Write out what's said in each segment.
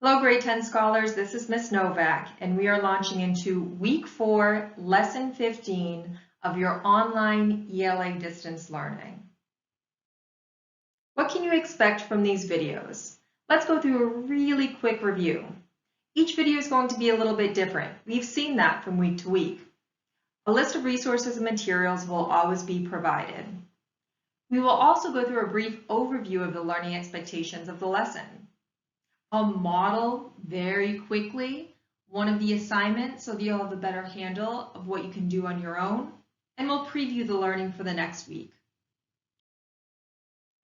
Hello, grade 10 scholars. This is Miss Novak, and we are launching into week 4, lesson 15 of your online ELA distance learning. What can you expect from these videos? Let's go through a really quick review. Each video is going to be a little bit different. We've seen that from week to week. A list of resources and materials will always be provided. We will also go through a brief overview of the learning expectations of the lesson. I'll model very quickly one of the assignments so that you'll have a better handle of what you can do on your own, and we'll preview the learning for the next week.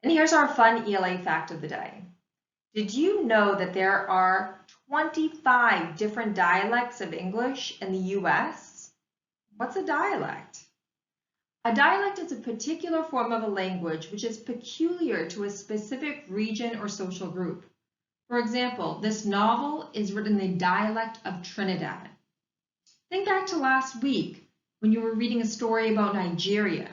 And here's our fun ELA fact of the day. Did you know that there are 25 different dialects of English in the US? What's a dialect? A dialect is a particular form of a language which is peculiar to a specific region or social group. For example, this novel is written in the dialect of Trinidad. Think back to last week when you were reading a story about Nigeria,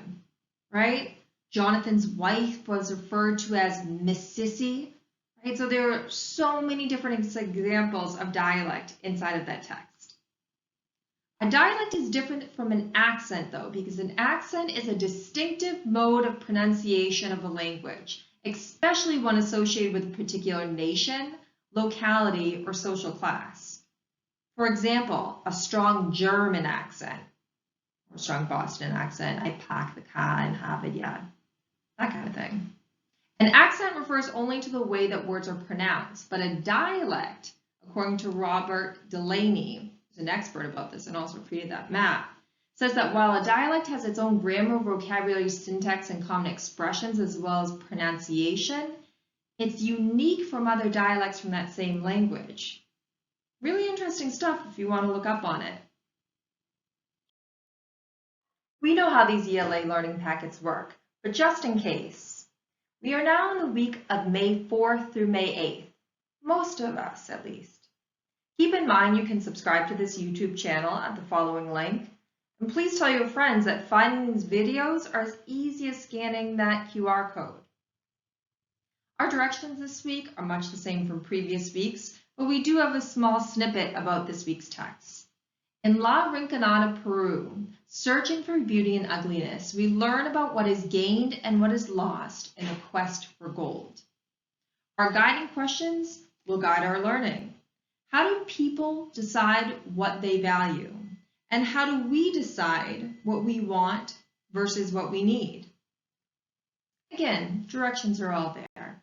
right? Jonathan's wife was referred to as Miss Sissy, right? So there are so many different examples of dialect inside of that text. A dialect is different from an accent, though, because an accent is a distinctive mode of pronunciation of a language, especially one associated with a particular nation, locality, or social class. For example, a strong German accent, or a strong Boston accent, I pack the car and have it yet, that kind of thing. An accent refers only to the way that words are pronounced, but a dialect, according to Robert Delaney, who's an expert about this and also created that map, says that while a dialect has its own grammar, vocabulary, syntax, and common expressions, as well as pronunciation, it's unique from other dialects from that same language. Really interesting stuff if you want to look up on it. We know how these ELA learning packets work, but just in case, we are now in the week of May 4th through May 8th, most of us at least. Keep in mind you can subscribe to this YouTube channel at the following link. And please tell your friends that finding these videos are as easy as scanning that QR code. Our directions this week are much the same from previous weeks, but we do have a small snippet about this week's text. In La Rinconada, Peru, Searching for Beauty and Ugliness, we learn about what is gained and what is lost in the quest for gold. Our guiding questions will guide our learning. How do people decide what they value? And how do we decide what we want versus what we need? Again, directions are all there.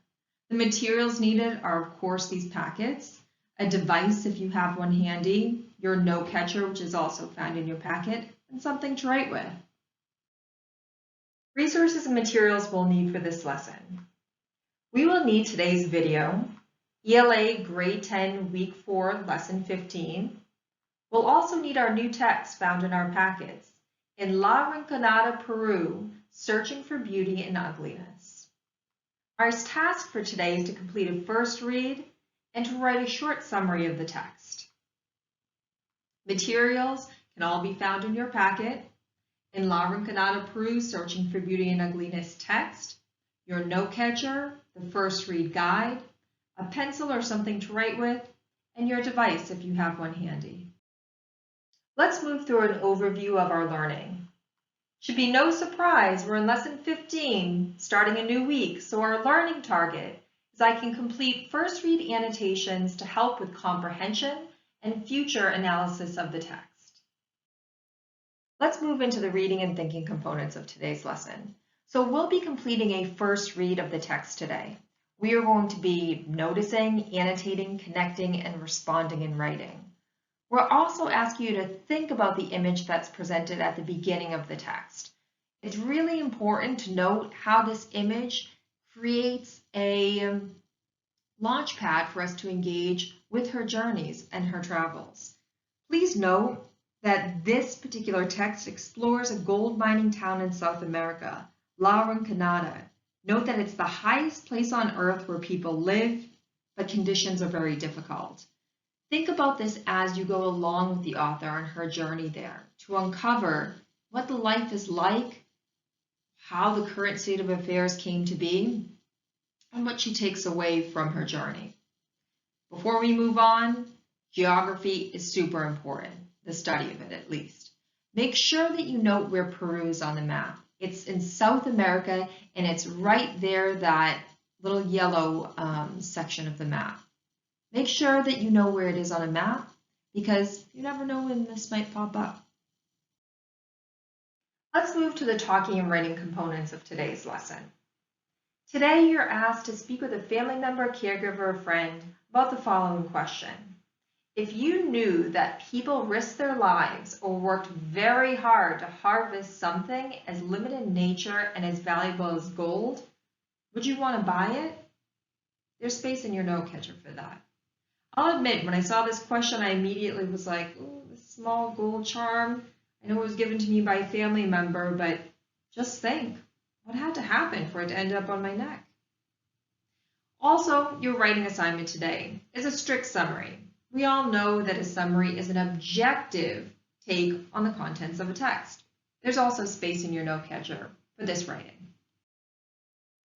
The materials needed are, of course, these packets, a device if you have one handy, your note catcher, which is also found in your packet, and something to write with. Resources and materials we'll need for this lesson. We will need today's video, ELA Grade 10 Week 4 Lesson 15. We'll also need our new text found in our packets, In La Rinconada, Peru, Searching for Beauty and Ugliness. Our task for today is to complete a first read and to write a short summary of the text. Materials can all be found in your packet. In La Rinconada, Peru, Searching for Beauty and Ugliness text, your note catcher, the first read guide, a pencil or something to write with, and your device if you have one handy. Let's move through an overview of our learning. Should be no surprise, we're in lesson 15, starting a new week, so our learning target is I can complete first read annotations to help with comprehension and future analysis of the text. Let's move into the reading and thinking components of today's lesson. So we'll be completing a first read of the text today. We are going to be noticing, annotating, connecting, and responding in writing. We'll also ask you to think about the image that's presented at the beginning of the text. It's really important to note how this image creates a launch pad for us to engage with her journeys and her travels. Please note that this particular text explores a gold mining town in South America, La Rinconada. Note that it's the highest place on earth where people live, but conditions are very difficult. Think about this as you go along with the author on her journey there to uncover what the life is like, how the current state of affairs came to be, and what she takes away from her journey. Before we move on, geography is super important, the study of it at least. Make sure that you note where Peru is on the map. It's in South America, and it's right there, that little yellow section of the map. Make sure that you know where it is on a map, because you never know when this might pop up. Let's move to the talking and writing components of today's lesson. Today, you're asked to speak with a family member, caregiver, or friend about the following question. If you knew that people risked their lives or worked very hard to harvest something as limited in nature and as valuable as gold, would you want to buy it? There's space in your note catcher for that. I'll admit, when I saw this question, I immediately was like, ooh, this small gold charm. I know it was given to me by a family member, but just think, what had to happen for it to end up on my neck? Also, your writing assignment today is a strict summary. We all know that a summary is an objective take on the contents of a text. There's also space in your note catcher for this writing.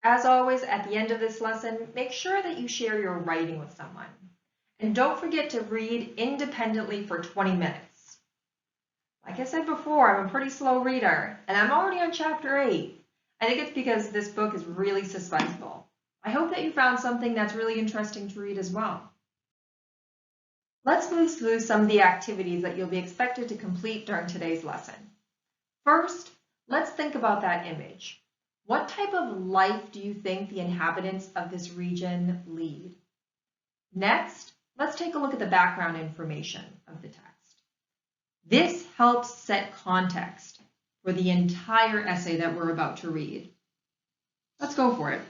As always, at the end of this lesson, make sure that you share your writing with someone. And don't forget to read independently for 20 minutes. Like I said before, I'm a pretty slow reader, and I'm already on chapter 8. I think it's because this book is really suspenseful. I hope that you found something that's really interesting to read as well. Let's move through some of the activities that you'll be expected to complete during today's lesson. First, let's think about that image. What type of life do you think the inhabitants of this region lead? Next, let's take a look at the background information of the text. This helps set context for the entire essay that we're about to read. Let's go for it.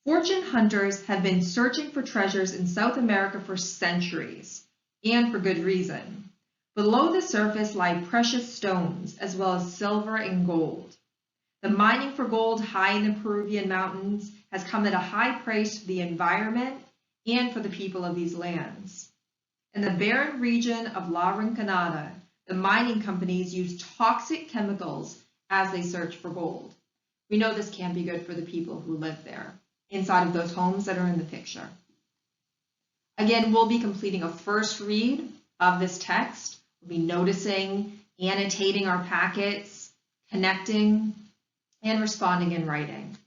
Fortune hunters have been searching for treasures in South America for centuries, and for good reason. Below the surface lie precious stones, as well as silver and gold. The mining for gold high in the Peruvian mountains has come at a high price for the environment and for the people of these lands. In the barren region of La Rinconada, the mining companies use toxic chemicals as they search for gold. We know this can't be good for the people who live there, inside of those homes that are in the picture. Again, we'll be completing a first read of this text. We'll be noticing, annotating our packets, connecting, and responding in writing.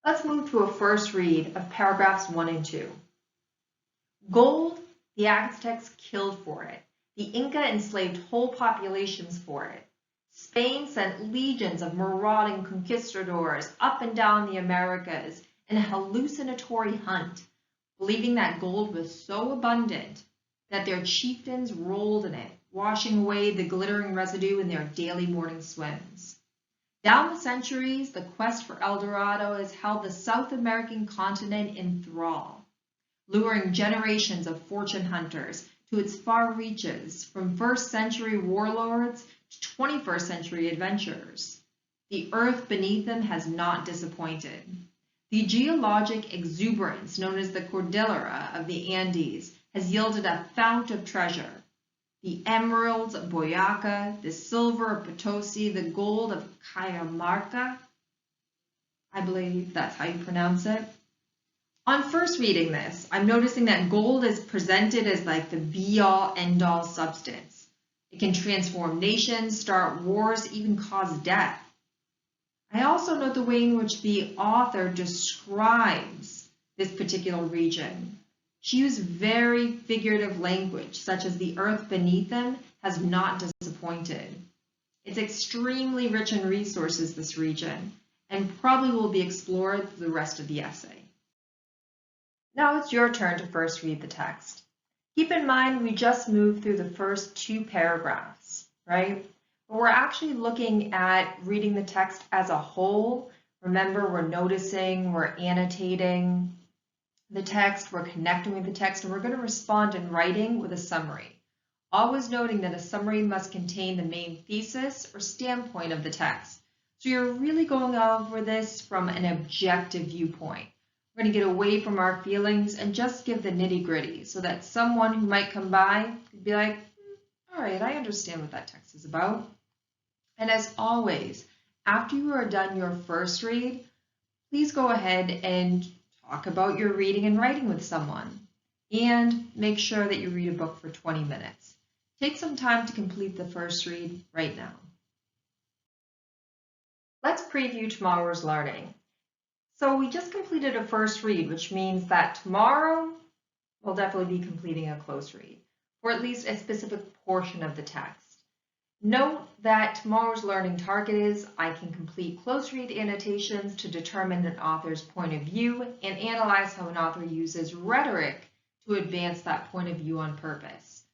Let's move to a first read of paragraphs 1 and 2. Gold, the Aztecs killed for it. The Inca enslaved whole populations for it. Spain sent legions of marauding conquistadors up and down the Americas in a hallucinatory hunt, believing that gold was so abundant that their chieftains rolled in it, washing away the glittering residue in their daily morning swims. Down the centuries, the quest for El Dorado has held the South American continent in thrall, luring generations of fortune hunters to its far reaches, from first-century warlords to 21st century adventurers. The earth beneath them has not disappointed. The geologic exuberance known as the Cordillera of the Andes has yielded a fount of treasure. The emeralds of Boyaca, the silver of Potosi, the gold of Cajamarca, I believe that's how you pronounce it. On first reading this, I'm noticing that gold is presented as like the be-all, end-all substance. It can transform nations, start wars, even cause death. I also note the way in which the author describes this particular region. She used very figurative language, such as the earth beneath them has not disappointed. It's extremely rich in resources, this region, and probably will be explored through the rest of the essay. Now it's your turn to first read the text. Keep in mind we just moved through the first 2 paragraphs, right? But we're actually looking at reading the text as a whole. Remember, we're noticing, we're annotating the text, we're connecting with the text, and we're going to respond in writing with a summary. Always noting that a summary must contain the main thesis or standpoint of the text. So you're really going over this from an objective viewpoint. We're going to get away from our feelings and just give the nitty-gritty so that someone who might come by could be like, all right, I understand what that text is about. And as always, after you are done your first read, please go ahead and talk about your reading and writing with someone, and make sure that you read a book for 20 minutes. Take some time to complete the first read right now. Let's preview tomorrow's learning. So we just completed a first read, which means that tomorrow we'll definitely be completing a close read, or at least a specific portion of the text. Note that tomorrow's learning target is I can complete close read annotations to determine an author's point of view and analyze how an author uses rhetoric to advance that point of view on purpose.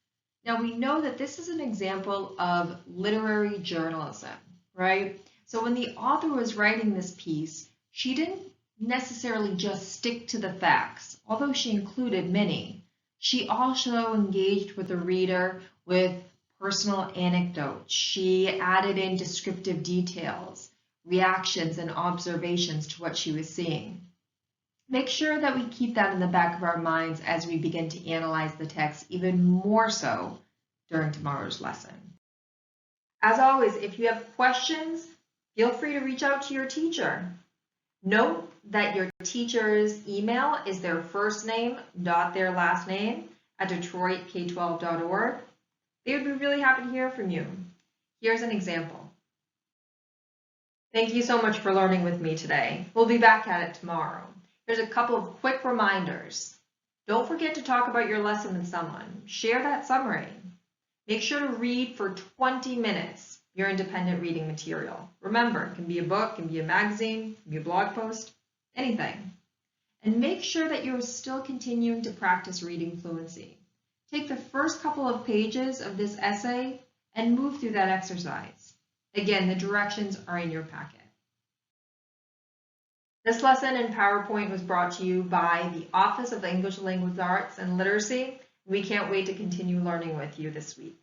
Now we know that this is an example of literary journalism, right? So when the author was writing this piece, she didn't necessarily just stick to the facts, although she included many. She also engaged with the reader with personal anecdotes. She added in descriptive details, reactions, and observations to what she was seeing. Make sure that we keep that in the back of our minds as we begin to analyze the text, even more so during tomorrow's lesson. As always, if you have questions, feel free to reach out to your teacher. Note that your teacher's email is their first name, not their last name, at detroitk12.org. They would be really happy to hear from you. Here's an example. Thank you so much for learning with me today. We'll be back at it tomorrow. Here's a couple of quick reminders. Don't forget to talk about your lesson with someone. Share that summary. Make sure to read for 20 minutes your independent reading material. Remember, it can be a book, it can be a magazine, it can be a blog post, anything. And make sure that you're still continuing to practice reading fluency. Take the first couple of pages of this essay and move through that exercise. Again, the directions are in your packet. This lesson in PowerPoint was brought to you by the Office of English Language Arts and Literacy. We can't wait to continue learning with you this week.